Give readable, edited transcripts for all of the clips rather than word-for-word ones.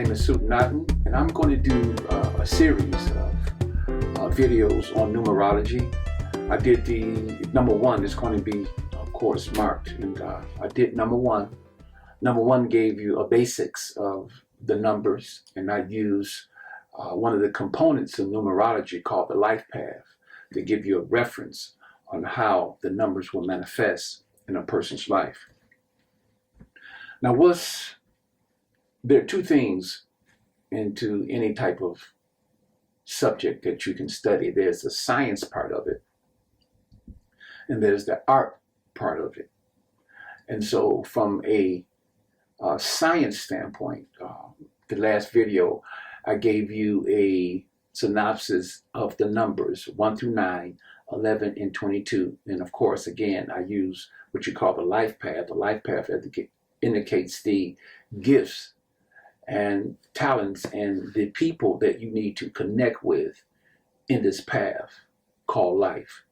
name is Suten Aten, and I'm going to do a series of videos on numerology. I did the number one. It's going to be, of course, marked, and I did number one. Number one gave you a basics of the numbers, and I use one of the components of numerology called the life path to give you a reference on how the numbers will manifest in a person's life. Now, there are two things into any type of subject that you can study. There's the science part of it, and there's the art part of it. And so from a science standpoint, the last video, I gave you a synopsis of the numbers 1 through 9, 11, and 22. And of course, again, I use what you call the life path. The life path indicates the gifts and talents and the people that you need to connect with in this path called life.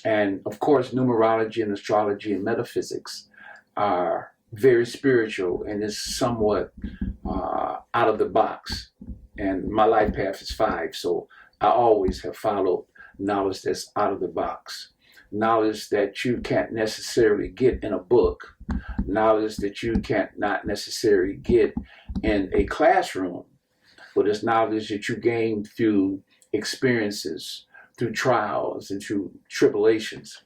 And of course, numerology and astrology and metaphysics are very spiritual and is somewhat out of the box. And my life path is 5, so I always have followed knowledge that's out of the box. Knowledge that you can't necessarily get in a book. Knowledge that you can't not necessarily get in a classroom, but it's knowledge that you gain through experiences, through trials, and through tribulations.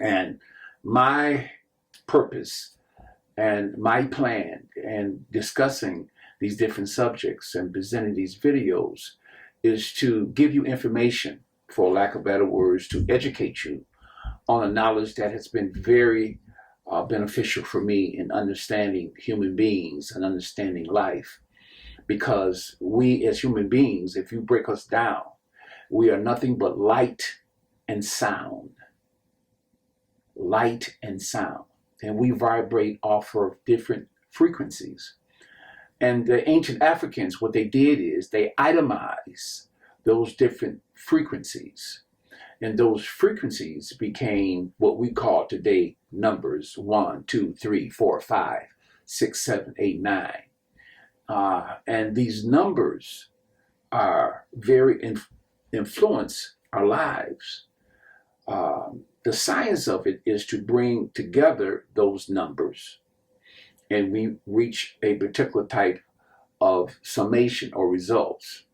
And my purpose and my plan in discussing these different subjects and presenting these videos is to give you information, for lack of better words, to educate you on a knowledge that has been very beneficial for me in understanding human beings and understanding life. Because we as human beings, if you break us down, we are nothing but light and sound. Light and sound. And we vibrate off of different frequencies. And the ancient Africans, what they did is they itemized those different frequencies. And those frequencies became what we call today numbers 1, 2, 3, 4, 5, 6, 7, 8, 9. And these numbers are very influence our lives. The science of it is to bring together those numbers, and we reach a particular type of summation or results,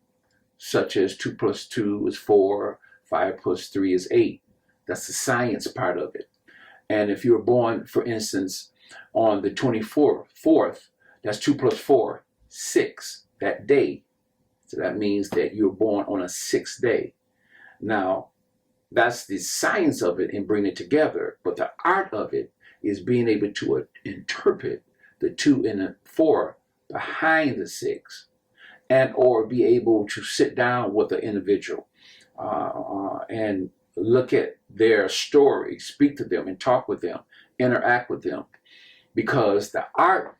such as 2 plus 2 is 4, 5 plus 3 is 8. That's the science part of it. And if you were born, for instance, on the 24th, that's 2 plus 4, 6, that day. So that means that you were born on a 6th day. Now, that's the science of it and bring it together. But the art of it is being able to interpret the 2 and the 4 behind the 6, and or be able to sit down with the individual and look at their story, speak to them and talk with them, interact with them. Because the art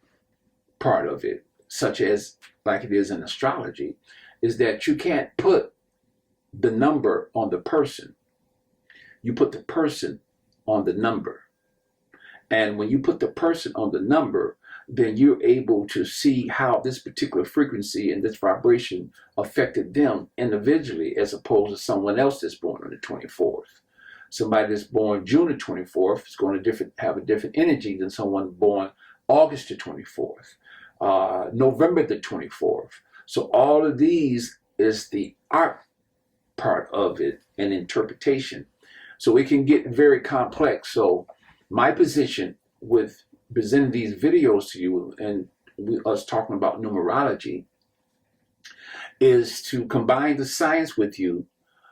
part of it, such as like it is in astrology, is that you can't put the number on the person. You put the person on the number. And when you put the person on the number, then you're able to see how this particular frequency and this vibration affected them individually, as opposed to someone else that's born on the 24th. Somebody that's born June the 24th is going to have a different energy than someone born August the 24th, November the 24th. So all of these is the art part of it and interpretation. So it can get very complex. So my position with presenting these videos to you and us talking about numerology is to combine the science with you,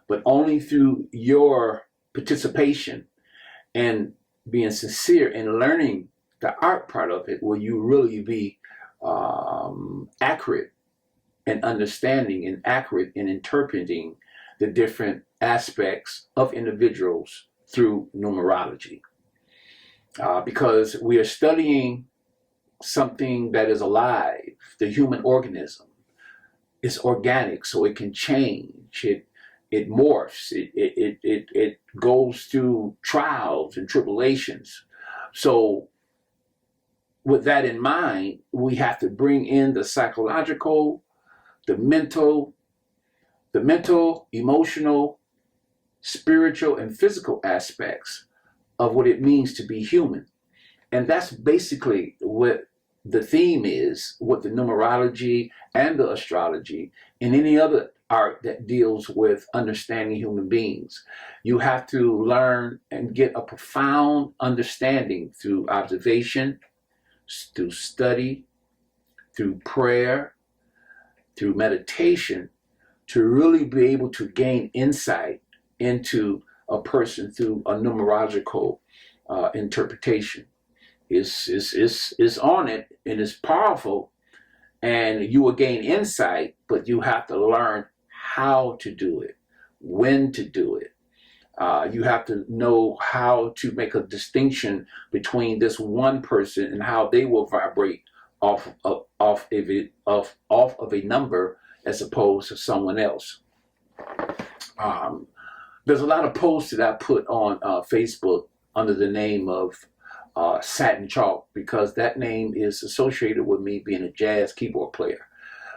but only through your participation and being sincere in learning the art part of it, will you really be accurate in understanding and accurate in interpreting the different aspects of individuals through numerology. Because we are studying something that is alive, the human organism. It's organic, so it can change. It morphs. It goes through trials and tribulations. So with that in mind, we have to bring in the psychological, the mental, emotional, spiritual, and physical aspects of what it means to be human. And that's basically what the theme is, what the numerology and the astrology and any other art that deals with understanding human beings. You have to learn and get a profound understanding through observation, through study, through prayer, through meditation, to really be able to gain insight into a person through a numerological interpretation. It's on it, and it's powerful, and you will gain insight, but you have to learn how to do it, when to do it. You have to know how to make a distinction between this one person and how they will vibrate off of a number as opposed to someone else. There's a lot of posts that I put on Facebook under the name of Satin Chalk, because that name is associated with me being a jazz keyboard player.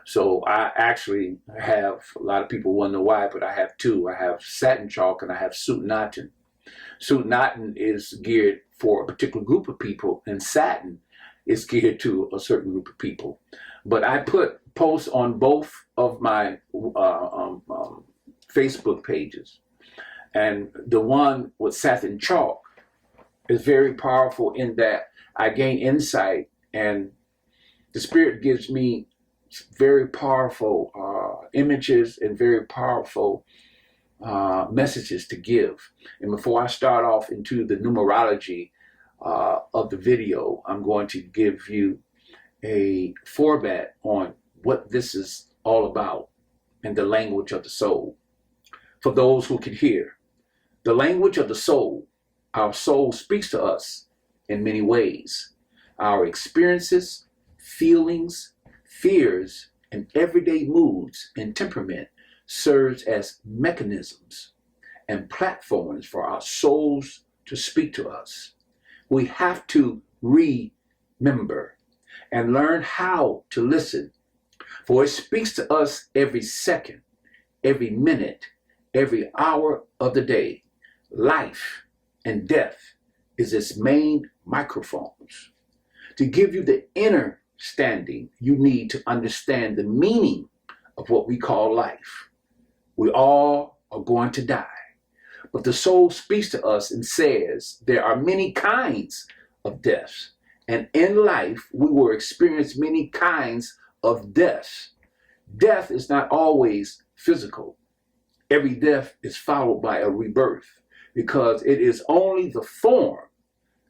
So I actually have, a lot of people wonder why, but I have two. I have Satin Chalk and I have Suten Aten. Suten Aten is geared for a particular group of people, and Satin is geared to a certain group of people. But I put posts on both of my Facebook pages. And the one with Satin Chalk is very powerful in that I gain insight, and the Spirit gives me very powerful images and very powerful messages to give. And before I start off into the numerology of the video, I'm going to give you a format on what this is all about in the language of the soul. For those who can hear, the language of the soul, our soul speaks to us in many ways. Our experiences, feelings, fears, and everyday moods and temperament serves as mechanisms and platforms for our souls to speak to us. We have to remember and learn how to listen, for it speaks to us every second, every minute, every hour of the day. Life and death is its main microphones. To give you the inner standing, you need to understand the meaning of what we call life. We all are going to die, but the soul speaks to us and says there are many kinds of deaths, and in life we will experience many kinds of deaths. Death is not always physical. Every death is followed by a rebirth, because it is only the form,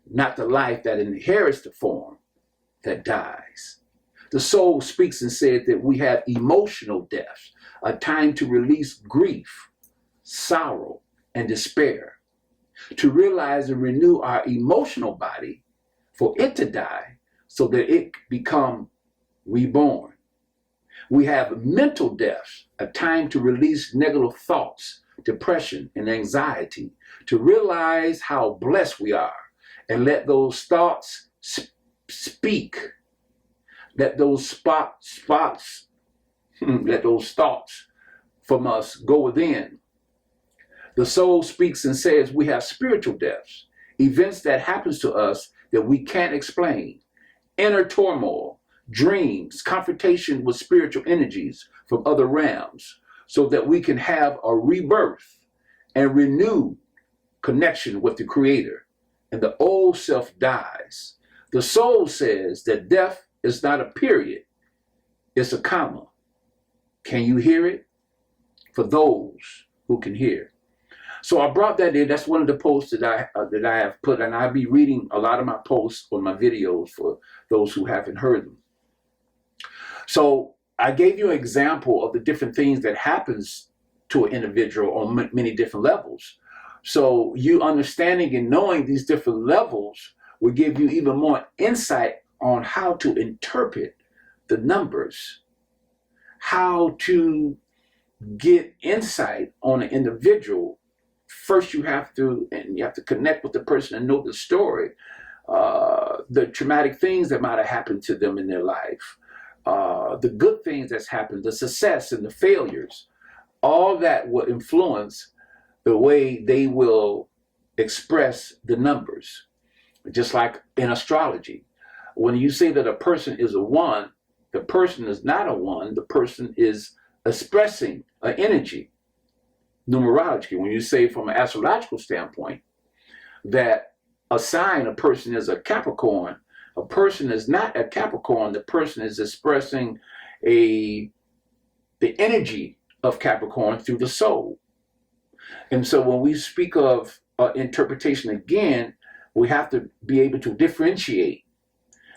not the life that inherits the form, that dies. The soul speaks and says that we have emotional deaths, a time to release grief, sorrow, and despair, to realize and renew our emotional body, for it to die so that it become reborn. We have mental deaths, a time to release negative thoughts, depression, and anxiety, to realize how blessed we are and let those thoughts speak. Let those let those thoughts from us go within. The soul speaks and says we have spiritual deaths, events that happens to us that we can't explain, inner turmoil, dreams, confrontation with spiritual energies from other realms, so that we can have a rebirth and renew connection with the Creator, and the old self dies. The soul says that death is not a period, it's a comma. Can you hear it? For those who can hear. So I brought that in. That's one of the posts that I have put, and I'll be reading a lot of my posts on my videos for those who haven't heard them. So I gave you an example of the different things that happens to an individual on many different levels. So you understanding and knowing these different levels will give you even more insight on how to interpret the numbers, how to get insight on an individual. First you have to connect with the person and know the story the traumatic things that might have happened to them in their life, the good things that's happened, the success and the failures, all that will influence the way they will express the numbers. Just like in astrology, when you say that a person is a one, the person is not a one, the person is expressing an energy. Numerology, when you say from an astrological standpoint that a sign, a person is a Capricorn, a person is not a Capricorn, the person is expressing the energy of Capricorn through the soul. And so when we speak of interpretation again, we have to be able to differentiate.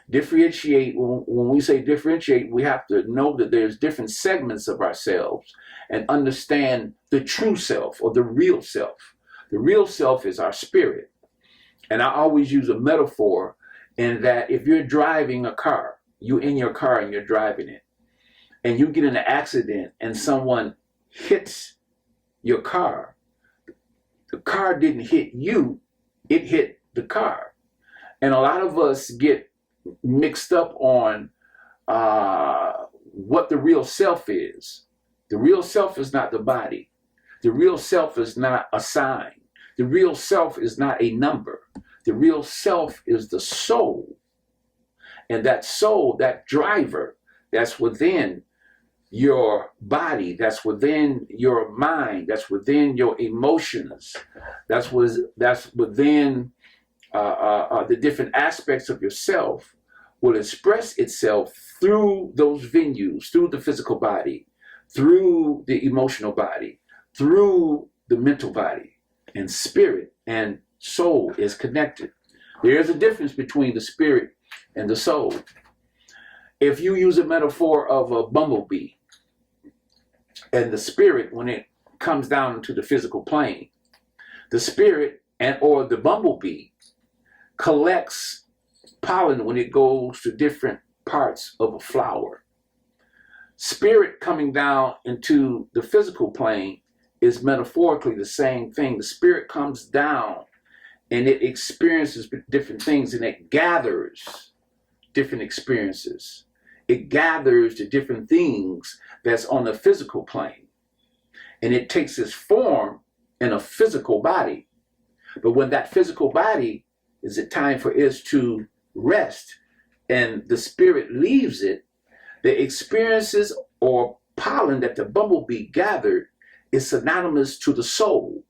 When we say differentiate, we have to know that there's different segments of ourselves and understand the true self or the real self. The real self is our spirit. And I always use a metaphor in that if you're driving a car, you're in your car and you're driving it, and you get in an accident and someone hits your car, the car didn't hit you, it hit the car. And a lot of us get mixed up on what the real self is. The real self is not the body. The real self is not a sign. The real self is not a number. The real self is the soul. And that soul, that driver, that's within your body, that's within your mind, that's within your emotions, that's within the different aspects of yourself, will express itself through those venues, through the physical body, through the emotional body, through the mental body. And spirit and soul is connected. There is a difference between the spirit and the soul. If you use a metaphor of a bumblebee and the spirit, when it comes down to the physical plane, the spirit or the bumblebee collects pollen when it goes to different parts of a flower. Spirit coming down into the physical plane is metaphorically the same thing. The spirit comes down and it experiences different things, and it gathers different experiences. It gathers the different things that's on the physical plane, and it takes its form in a physical body. But when that physical body is it time for it to rest and the spirit leaves it, the experiences or pollen that the bumblebee gathered is synonymous to the soul.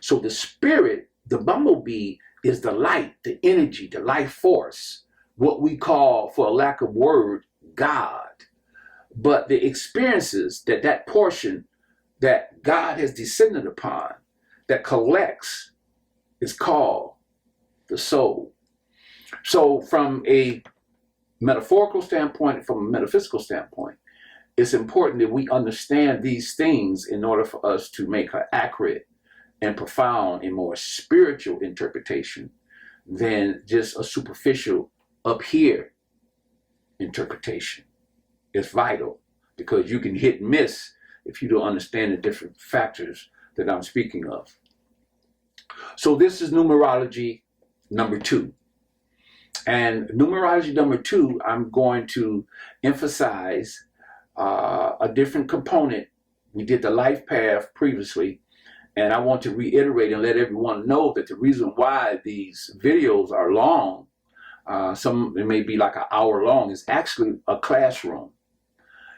So the spirit, the bumblebee, is the light, the energy, the life force, what we call, for a lack of word, God. But the experiences that portion that God has descended upon, that collects, is called the soul. So from a metaphorical standpoint, from a metaphysical standpoint, it's important that we understand these things in order for us to make an accurate and profound and more spiritual interpretation than just a superficial up here interpretation. It's vital, because you can hit and miss if you don't understand the different factors that I'm speaking of. So this is numerology number 2. And numerology number 2, I'm going to emphasize a different component. We did the life path previously, and I want to reiterate and let everyone know that the reason why these videos are long, some it may be like an hour long, is actually a classroom.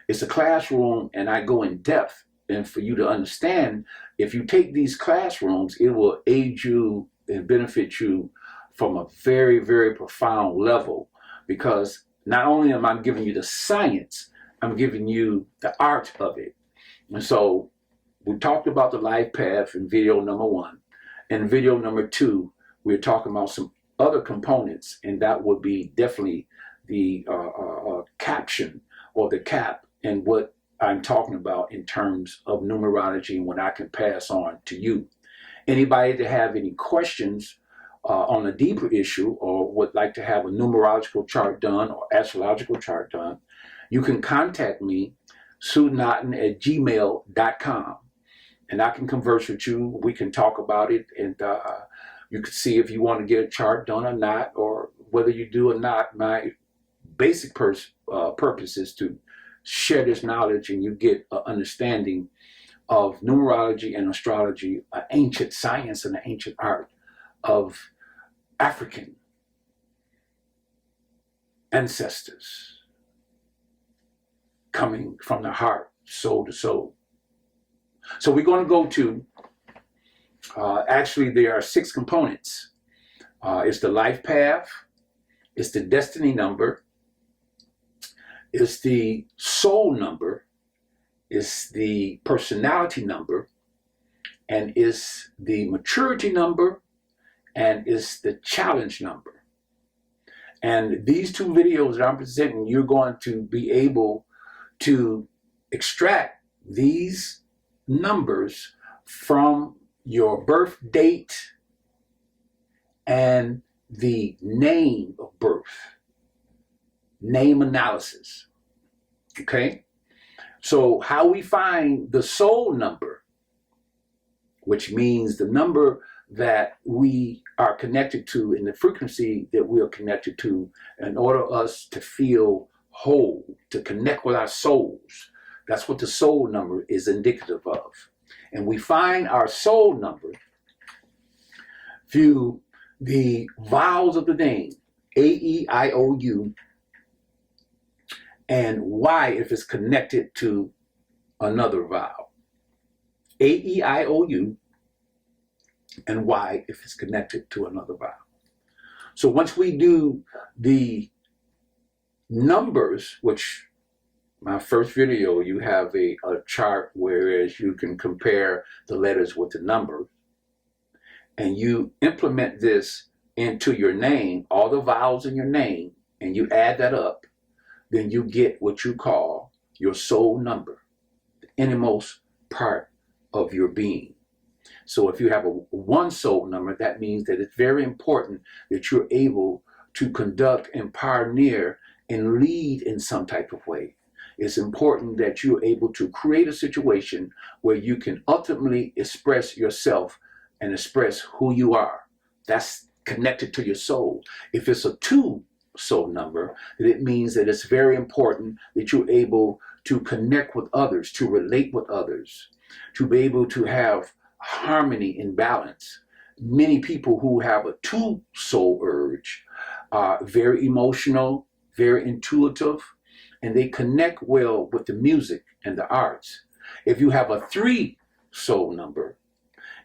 It's a classroom, and I go in depth. And for you to understand, if you take these classrooms, it will aid you and benefit you from a very, very profound level, because not only am I giving you the science, I'm giving you the art of it. And so we talked about the life path in video number 1. In video number 2, we're talking about some other components, and that would be definitely the caption or the cap and what I'm talking about in terms of numerology and what I can pass on to you. Anybody that have any questions on a deeper issue, or would like to have a numerological chart done or astrological chart done, you can contact me, sutenaten@gmail.com, and I can converse with you. We can talk about it, and You could see if you want to get a chart done or not, or whether you do or not. My basic purpose is to share this knowledge and you get an understanding of numerology and astrology, an ancient science and an ancient art of African ancestors coming from the heart, soul to soul. So we're going to go to, actually there are 6 components. It's the life path, it's the destiny number, it's the soul number, it's the personality number, and it's the maturity number, and it's the challenge number. And these 2 videos that I'm presenting, you're going to be able to extract these numbers from your birth date and the name of birth, name analysis. Okay? So how we find the soul number, which means the number that we are connected to in the frequency that we are connected to in order us to feel whole, to connect with our souls. That's what the soul number is indicative of. And we find our soul number through the vowels of the name, A, E, I, O, U, and Y if it's connected to another vowel. A, E, I, O, U, and Y if it's connected to another vowel. So once we do the numbers, which my first video, you have a chart whereas you can compare the letters with the numbers, and you implement this into your name, all the vowels in your name, and you add that up, then you get what you call your soul number, the innermost part of your being. So if you have a 1 soul number, that means that it's very important that you're able to conduct and pioneer and lead in some type of way. It's important that you're able to create a situation where you can ultimately express yourself and express who you are. That's connected to your soul. If it's a 2 soul number, then it means that it's very important that you're able to connect with others, to relate with others, to be able to have harmony and balance. Many people who have a 2 soul urge are very emotional, very intuitive, and they connect well with the music and the arts. If you have a 3 soul number,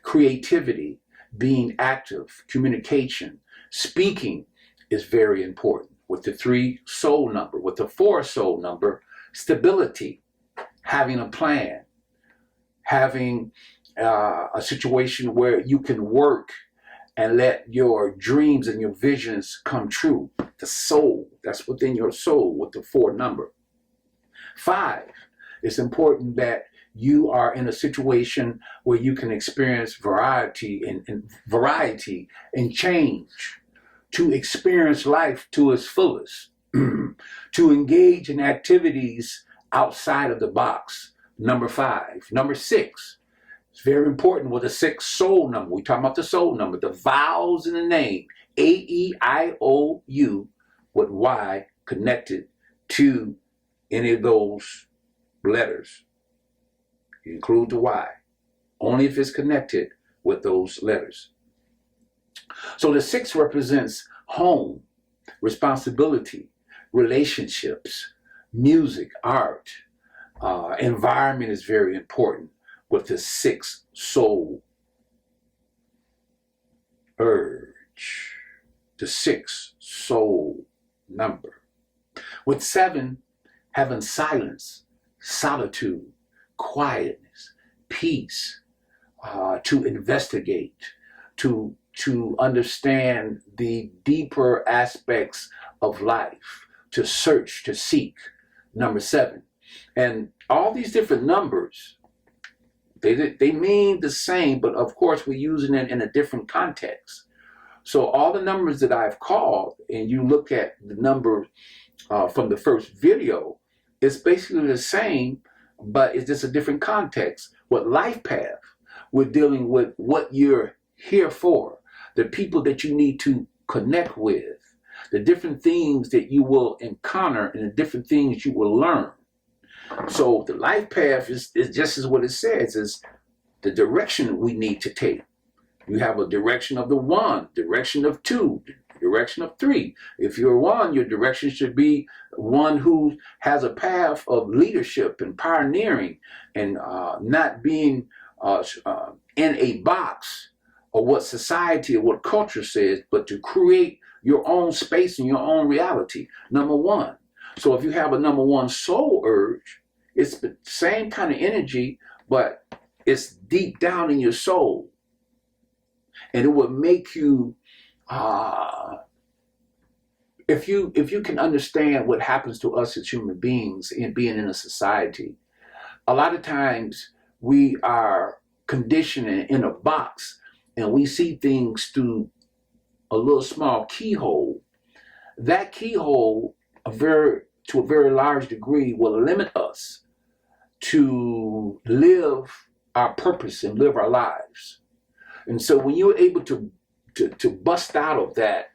creativity, being active, communication, speaking is very important. With the 3 soul number, with the 4 soul number, stability, having a plan, having a situation where you can work and let your dreams and your visions come true. The soul, that's within your soul with the 4 number. 5, it's important that you are in a situation where you can experience variety and change, to experience life to its fullest, to engage in activities outside of the box. Number 5. Number 6, it's very important with the 6 soul number. We're talking about the soul number, the vowels in the name, A, E, I, O, U, with Y connected to any of those letters. You include the Y, only if it's connected with those letters. So the 6 represents home, responsibility, relationships, music, art. Environment is very important with the 6 soul urge, the 6 soul number. With 7, having silence, solitude, quietness, peace, to investigate, to understand the deeper aspects of life, to search, to seek. Number 7. And all these different numbers, they mean the same, but of course we're using it in a different context. So all the numbers that I've called, and you look at the number from the first video, it's basically the same, but it's just a different context. With Life Path, we're dealing with what you're here for, the people that you need to connect with, the different things that you will encounter, and the different things you will learn. So the life path is just as what it says, is the direction we need to take. You have a direction of the one, direction of two, direction of three. If you're one, your direction should be one who has a path of leadership and pioneering, and not being in a box or what society or what culture says, but to create your own space and your own reality. Number one. So if you have a number one soul urge, it's the same kind of energy, but it's deep down in your soul. And it would make you, if you can understand what happens to us as human beings in being in a society, a lot of times we are conditioned in a box, and we see things through a little small keyhole. That keyhole, to a very large degree, will limit us to live our purpose and live our lives. And so when you're able to bust out of that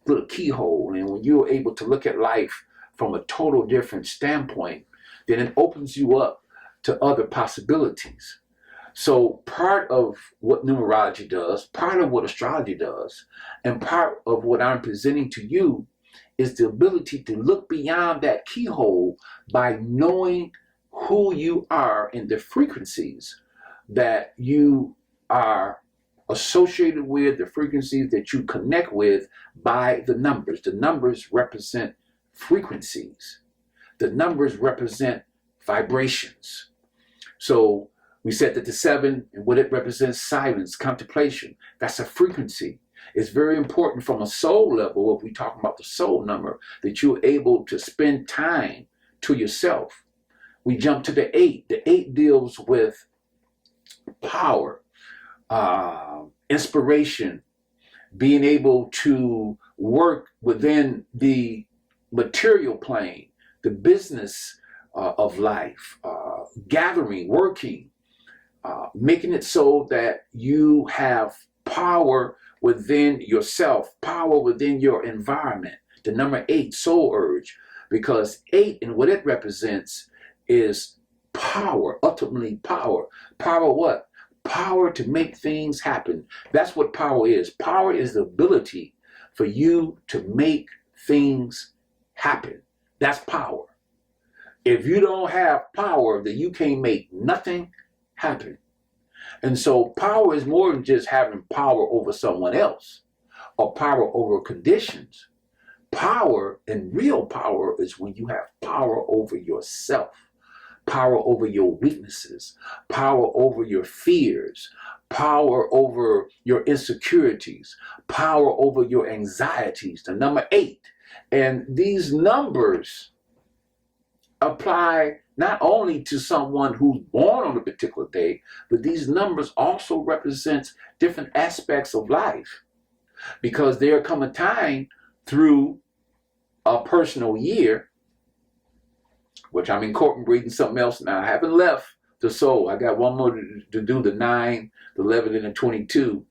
little keyhole, and when you're able to look at life from a total different standpoint, then it opens you up to other possibilities. So part of what numerology does, part of what astrology does, and part of what I'm presenting to you is the ability to look beyond that keyhole by knowing who you are and the frequencies that you are associated with, the frequencies that you connect with by the numbers. The numbers represent frequencies. The numbers represent vibrations. So we said that the 7, and what it represents, silence, contemplation, that's a frequency. It's very important from a soul level, if we talk about the soul number, that you're able to spend time to yourself. We jump to the 8. The 8 deals with power, inspiration, being able to work within the material plane, the business of life, gathering, working, making it so that you have power within yourself, power within your environment. The number 8, soul urge, because 8 and what it represents is power, ultimately power. Power what? Power to make things happen. That's what power is. Power is the ability for you to make things happen. That's power. If you don't have power, then you can't make nothing happen. And so power is more than just having power over someone else or power over conditions. Power, and real power, is when you have power over yourself, power over your weaknesses, power over your fears, power over your insecurities, power over your anxieties. The number 8. And these numbers apply not only to someone who's born on a particular day, but these numbers also represent different aspects of life, because there come a time through a personal year, which I'm incorporating something else now. I haven't left the soul. I got one more to do, the 9, the 11, and the 22.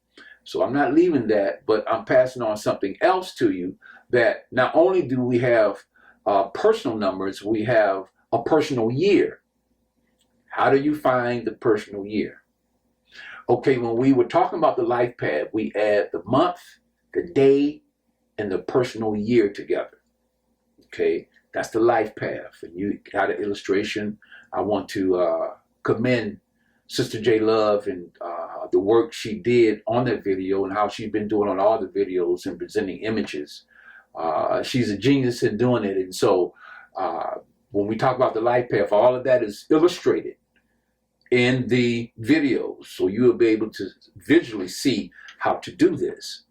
So I'm not leaving that, but I'm passing on something else to you, that not only do we have personal numbers, we have a personal year. How do you find the personal year? Okay, when we were talking about the life path, we add the month, the day, and the personal year together. Okay, that's the life path. And you got an illustration. I want to commend Sister J Love and the work she did on that video, and how she's been doing on all the videos and presenting images. She's a genius in doing it. And so when we talk about the life path, all of that is illustrated in the videos, so you will be able to visually see how to do this.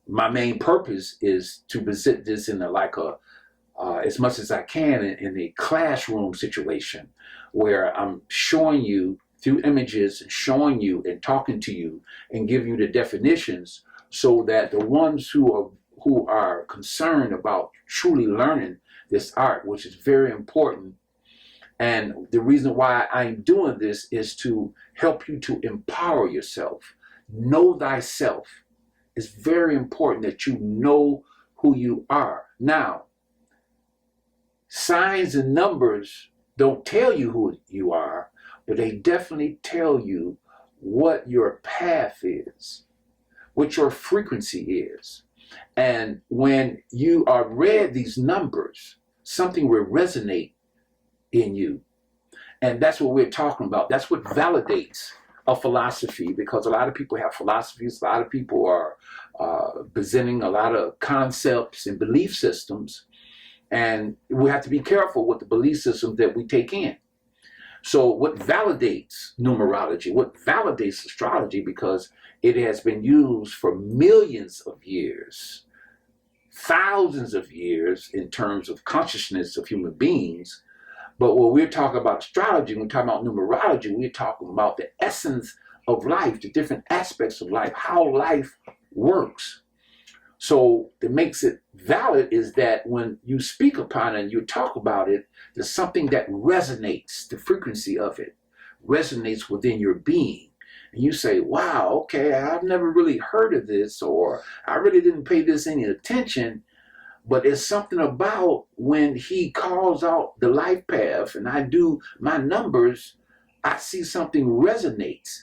My main purpose is to present this in as much as I can in a classroom situation, where I'm showing you through images and showing you and talking to you and giving you the definitions, so that the ones who are concerned about truly learning this art, which is very important. And the reason why I'm doing this is to help you to empower yourself. Know thyself. it's very important that you know who you are. Now, signs and numbers don't tell you who you are, but they definitely tell you what your path is, what your frequency is. And when you are read these numbers, something will resonate in you. And that's what we're talking about. That's what validates a philosophy, because a lot of people have philosophies. A lot of people are presenting a lot of concepts and belief systems. And we have to be careful with the belief system that we take in. So what validates numerology, what validates astrology, because it has been used for millions of years, thousands of years in terms of consciousness of human beings. But when we're talking about astrology, when we're talking about numerology, we're talking about the essence of life, the different aspects of life, how life works. So that makes it valid is that when you speak upon it and you talk about it, there's something that resonates, the frequency of it resonates within your being. And you say, wow, okay, I've never really heard of this, or I really didn't pay this any attention. But it's something about when he calls out the life path and I do my numbers, I see something resonates.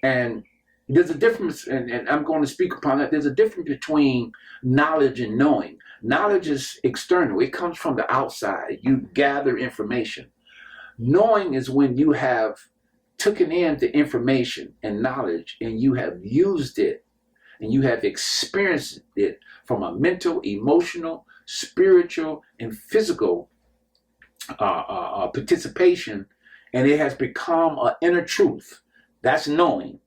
And there's a difference, and I'm going to speak upon that. There's a difference between knowledge and knowing. Knowledge is external. It comes from the outside. You gather information. Knowing is when you have taken in the information and knowledge and you have used it and you have experienced it from a mental, emotional, spiritual, and physical participation, and it has become an inner truth. That's knowing.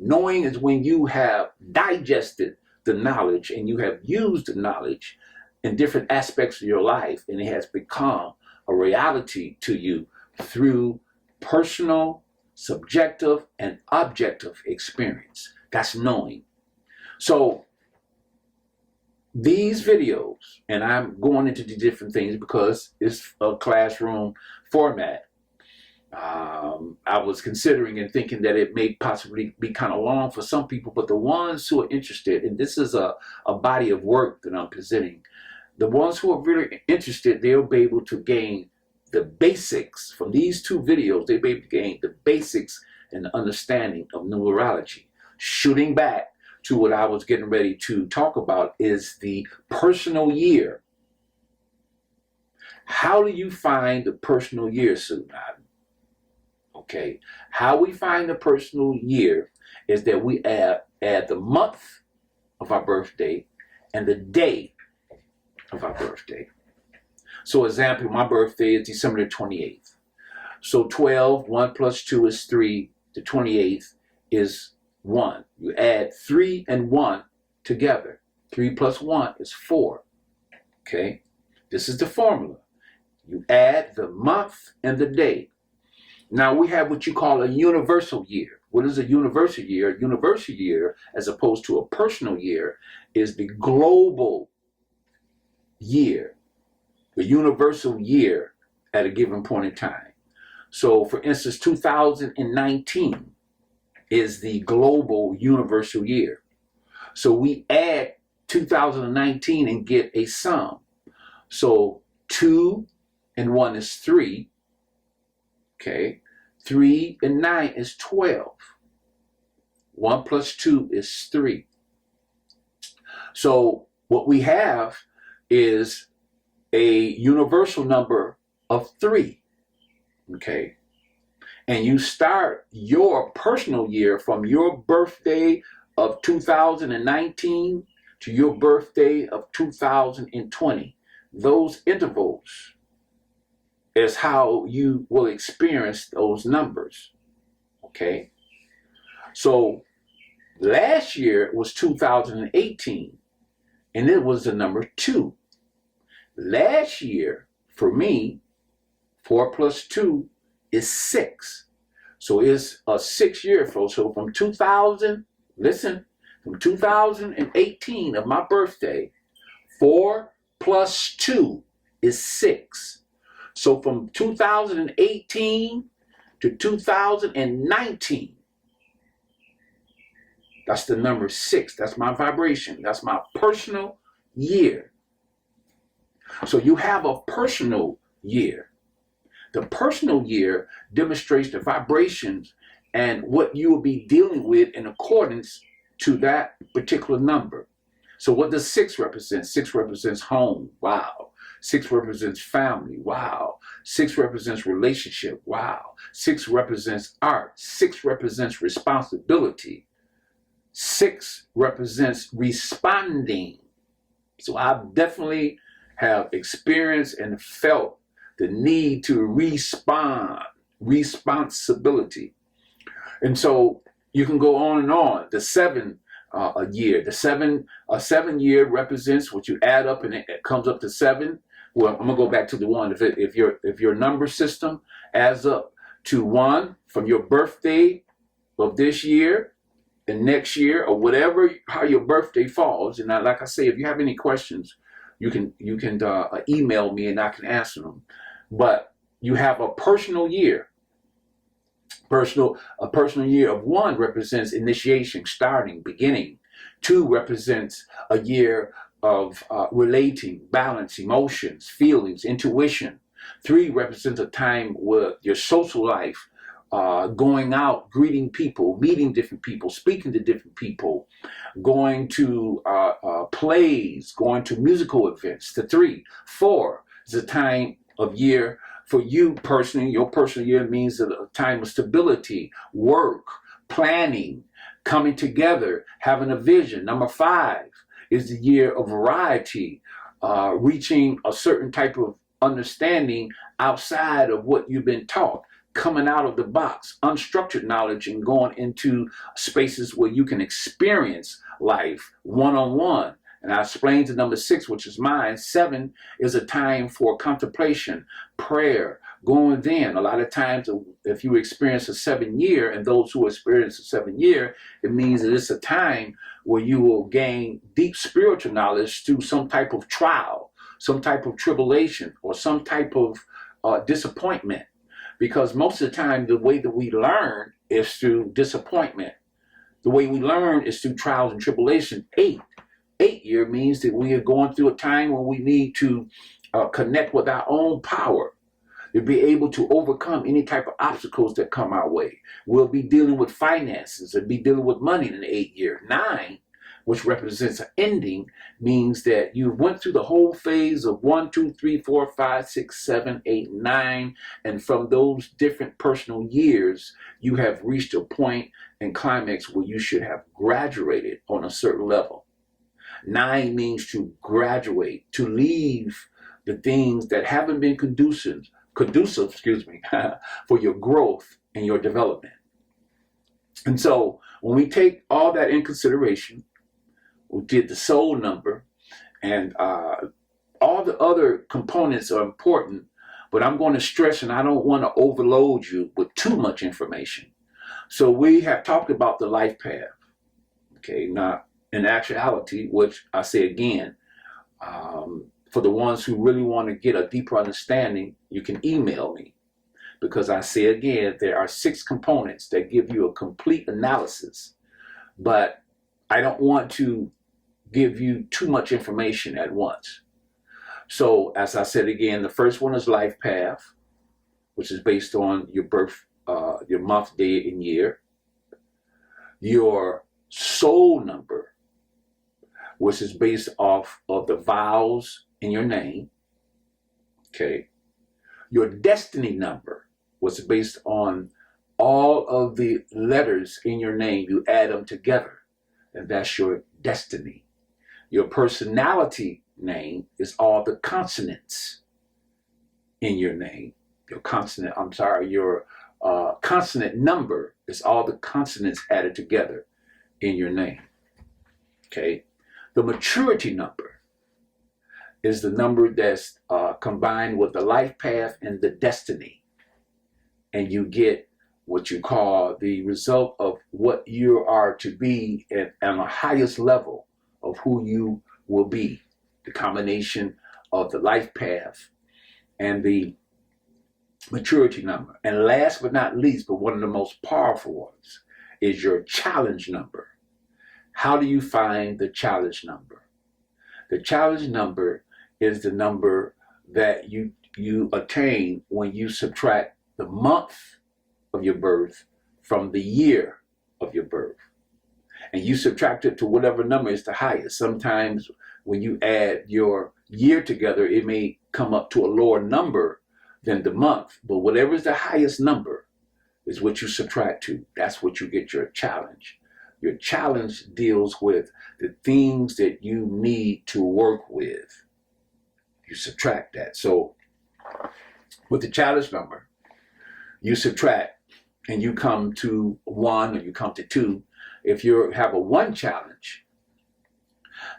Knowing is when you have digested the knowledge and you have used the knowledge in different aspects of your life, and it has become a reality to you through personal, subjective, and objective experience. That's knowing. So these videos, and I'm going into the different things because it's a classroom format. I was considering and thinking that it may possibly be kind of long for some people, but the ones who are interested, and this is a body of work that I'm presenting, the ones who are really interested, they'll be able to gain the basics from these two videos. They'll be able to gain the basics and the understanding of numerology. Shooting back to what I was getting ready to talk about is the personal year. How do you find the personal year, Suten Aten? Okay, how we find the personal year is that we add the month of our birthday and the day of our birthday. So example, my birthday is December the 28th. So 12, 1 plus 2 is 3, the 28th is 1. You add 3 and 1 together. 3 plus 1 is 4. Okay, this is the formula. You add the month and the day. Now we have what you call a universal year. What is a universal year? A universal year, as opposed to a personal year, is the global year, the universal year at a given point in time. So for instance, 2019 is the global universal year. So we add 2019 and get a sum. So 2 and 1 is 3. Okay, 3 and 9 is 12. 1 plus 2 is 3. So what we have is a universal number of 3. Okay, and you start your personal year from your birthday of 2019 to your birthday of 2020. Those intervals is how you will experience those numbers. Okay, so last year was 2018 and it was the number 2. Last year for me, 4 plus 2 is 6. So it's a 6-year flow. So from 2000, listen, from 2018 of my birthday, 4 plus 2 is 6. So from 2018 to 2019, That's the number 6. That's my vibration. That's my personal year. So you have a personal year. The personal year demonstrates the vibrations and what you will be dealing with in accordance to that particular number. So what does 6 represent? 6 represents home. Wow. 6 represents family. Wow. 6 represents relationship. Wow. 6 represents art. 6 represents responsibility. 6 represents responding. So I definitely have experienced and felt the need to respond, responsibility. And so you can go on and on. The 7 a year. The 7 year represents what you add up and it comes up to 7. Well, I'm gonna go back to the 1. If your number system adds up to 1 from your birthday of this year and next year or whatever, how your birthday falls. And like I say, if you have any questions, you can email me and I can answer them. But you have a personal year. A personal year of 1 represents initiation, starting, beginning. 2 represents a year of relating, balance, emotions, feelings, intuition. 3 represents a time with your social life, going out, greeting people, meeting different people, speaking to different people, going to plays, going to musical events. The 3. 4 is a time of year for you personally. Your personal year means a time of stability, work, planning, coming together, having a vision. Number 5 is the year of variety, reaching a certain type of understanding outside of what you've been taught, coming out of the box, unstructured knowledge, and going into spaces where you can experience life one-on-one. And I explained the number 6, which is mine. 7 is a time for contemplation, prayer, going within. A lot of times, if you experience a 7 year, and those who experience a 7 year, it means that it's a time where you will gain deep spiritual knowledge through some type of trial, some type of tribulation, or some type of disappointment. Because most of the time, the way that we learn is through disappointment. The way we learn is through trials and tribulation. 8 year means that we are going through a time when we need to connect with our own power to be able to overcome any type of obstacles that come our way. We'll be dealing with finances and be dealing with money in the 8 year. 9, which represents an ending, means that you went through the whole phase of 1, 2, 3, 4, 5, 6, 7, 8, 9, and from those different personal years, you have reached a point and climax where you should have graduated on a certain level. 9 means to graduate, to leave the things that haven't been conducive, for your growth and your development. And so when we take all that in consideration, we did the soul number, and all the other components are important, but I'm going to stress, and I don't want to overload you with too much information. So we have talked about the life path. Okay, now in actuality, which I say again, for the ones who really want to get a deeper understanding, you can email me, because I say again, there are 6 components that give you a complete analysis, but I don't want to give you too much information at once. So as I said again, the first one is life path, which is based on your birth, your month, day, and year. Your soul number, which is based off of the vowels in your name. Okay. Your destiny number was based on all of the letters in your name. You add them together, and that's your destiny. Your personality name is all the consonants in your name. Your consonant number is all the consonants added together in your name. Okay. The maturity number is the number that's combined with the life path and the destiny. And you get what you call the result of what you are to be on the highest level of who you will be. The combination of the life path and the maturity number. And last but not least, but one of the most powerful ones, is your challenge number. How do you find the challenge number? The challenge number is the number that you attain when you subtract the month of your birth from the year of your birth. And you subtract it to whatever number is the highest. Sometimes when you add your year together, it may come up to a lower number than the month. But whatever is the highest number is what you subtract to. That's what you get your challenge. Your challenge deals with the things that you need to work with. You subtract that. So with the challenge number, you subtract and you come to 1 or you come to 2. If you have a 1 challenge,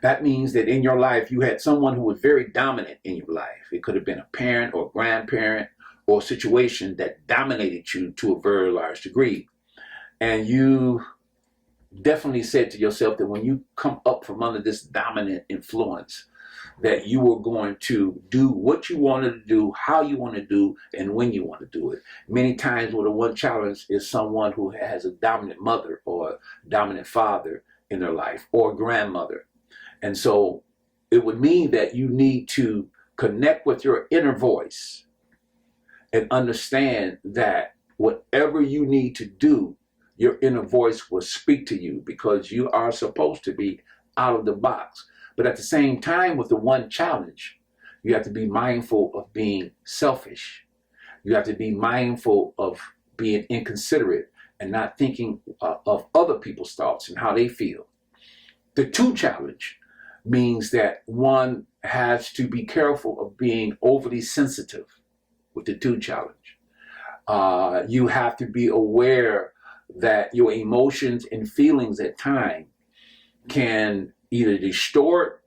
that means that in your life you had someone who was very dominant in your life. It could have been a parent or a grandparent or a situation that dominated you to a very large degree. And you definitely said to yourself that when you come up from under this dominant influence, that you were going to do what you wanted to do, how you want to do, and when you want to do it. Many times with a 1 challenge is someone who has a dominant mother or a dominant father in their life, or a grandmother. And so it would mean that you need to connect with your inner voice and understand that whatever you need to do, your inner voice will speak to you, because you are supposed to be out of the box. But at the same time, with the 1 challenge, you have to be mindful of being selfish. You have to be mindful of being inconsiderate and not thinking of other people's thoughts and how they feel. The 2 challenge means that one has to be careful of being overly sensitive with the 2 challenge. You have to be aware that your emotions and feelings at times can either distort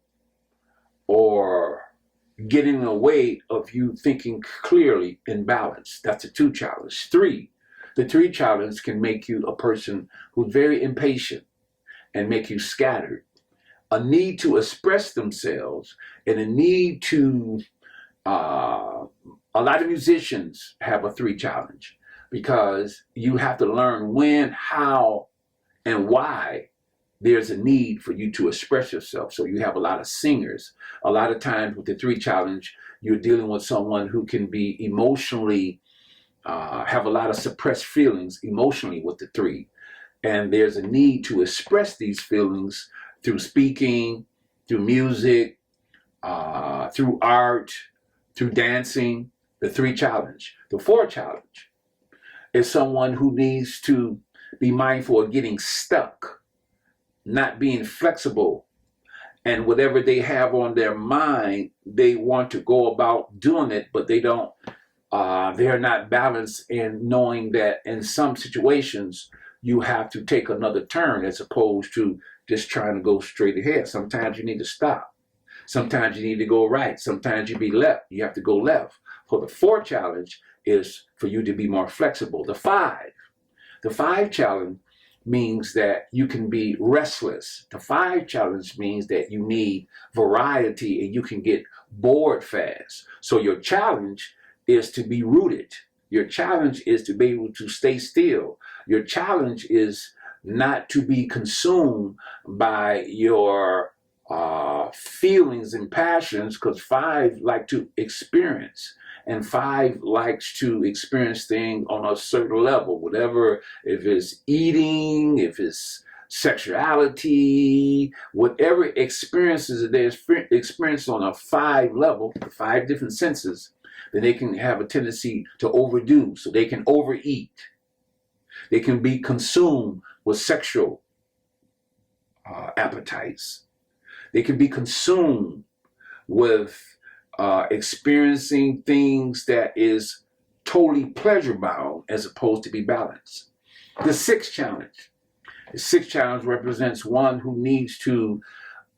or get in the way of you thinking clearly in balance. That's a 2 challenge. 3, the 3 challenge can make you a person who's very impatient and make you scattered. A need to express themselves and a need to, a lot of musicians have a 3 challenge, because you have to learn when, how, and why there's a need for you to express yourself. So you have a lot of singers. A lot of times with the 3 challenge, you're dealing with someone who can be emotionally, have a lot of suppressed feelings emotionally with the 3. And there's a need to express these feelings through speaking, through music, through art, through dancing. The 3 challenge. The 4 challenge is someone who needs to be mindful of getting stuck, not being flexible, and whatever they have on their mind, they want to go about doing it, but they don't, they're not balanced in knowing that in some situations you have to take another turn as opposed to just trying to go straight ahead. Sometimes you need to stop. Sometimes you need to go right. Sometimes you be left. You have to go left. For the 4 challenge is for you to be more flexible. The 5 challenge means that you can be restless. The 5 challenge means that you need variety and you can get bored fast. So your challenge is to be rooted. Your challenge is to be able to stay still. Your challenge is not to be consumed by your feelings and passions, because 5 like to experience. And 5 likes to experience things on a certain level, whatever, if it's eating, if it's sexuality, whatever experiences they experience on a 5 level, the 5 different senses, then they can have a tendency to overdo. So they can overeat. They can be consumed with sexual appetites. They can be consumed with experiencing things that is totally pleasure bound as opposed to be balanced. The 6th challenge. The 6th challenge represents one who needs to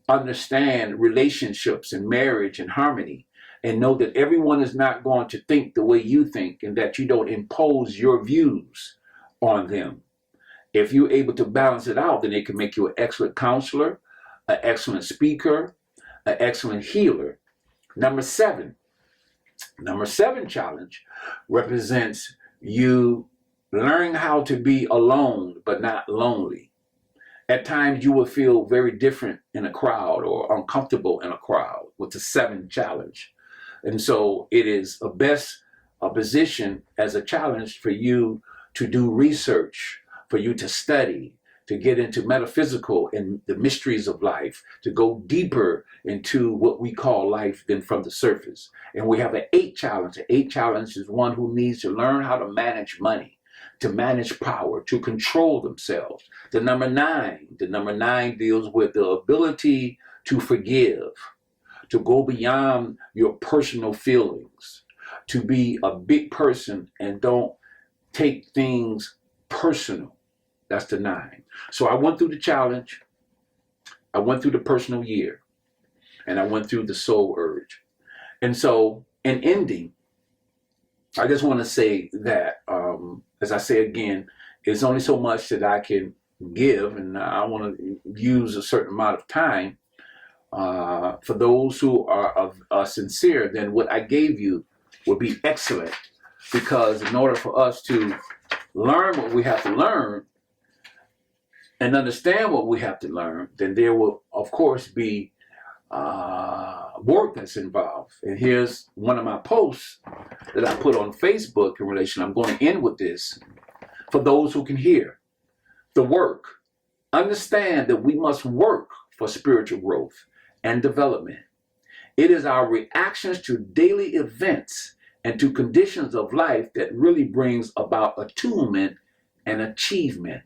understand relationships and marriage and harmony, and know that everyone is not going to think the way you think, and that you don't impose your views on them. If you're able to balance it out, then it can make you an excellent counselor, an excellent speaker, an excellent healer. Number 7 challenge represents you learning how to be alone but not lonely. At times you will feel very different in a crowd or uncomfortable in a crowd with the 7 challenge. And so it is a best position as a challenge for you to do research, for you to study, to get into metaphysical and the mysteries of life, to go deeper into what we call life than from the surface. And we have an 8 challenge. The 8 challenge is one who needs to learn how to manage money, to manage power, to control themselves. The number 9 deals with the ability to forgive, to go beyond your personal feelings, to be a big person and don't take things personal. That's the 9. So I went through the challenge, I went through the personal year, and I went through the soul urge. And so in ending, I just want to say that, as I say again, it's only so much that I can give, and I want to use a certain amount of time. For those who are sincere, then what I gave you would be excellent, because in order for us to learn what we have to learn and understand what we have to learn, then there will, of course, be work that's involved. And here's one of my posts that I put on Facebook in relation. I'm going to end with this for those who can hear. The work. Understand that we must work for spiritual growth and development. It is our reactions to daily events and to conditions of life that really brings about attunement and achievement.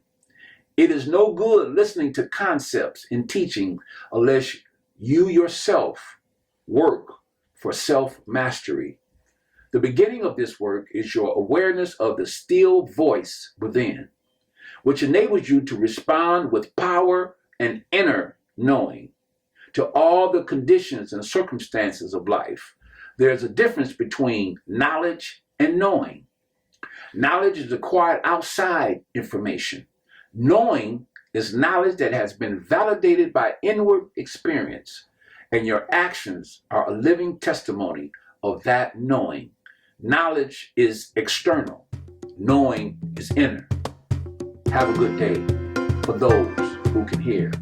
It is no good listening to concepts and teaching unless you yourself work for self-mastery. The beginning of this work is your awareness of the still voice within, which enables you to respond with power and inner knowing to all the conditions and circumstances of life. There's a difference between knowledge and knowing. Knowledge is acquired outside information. Knowing is knowledge that has been validated by inward experience, and your actions are a living testimony of that knowing. Knowledge is external. Knowing is inner. Have a good day for those who can hear.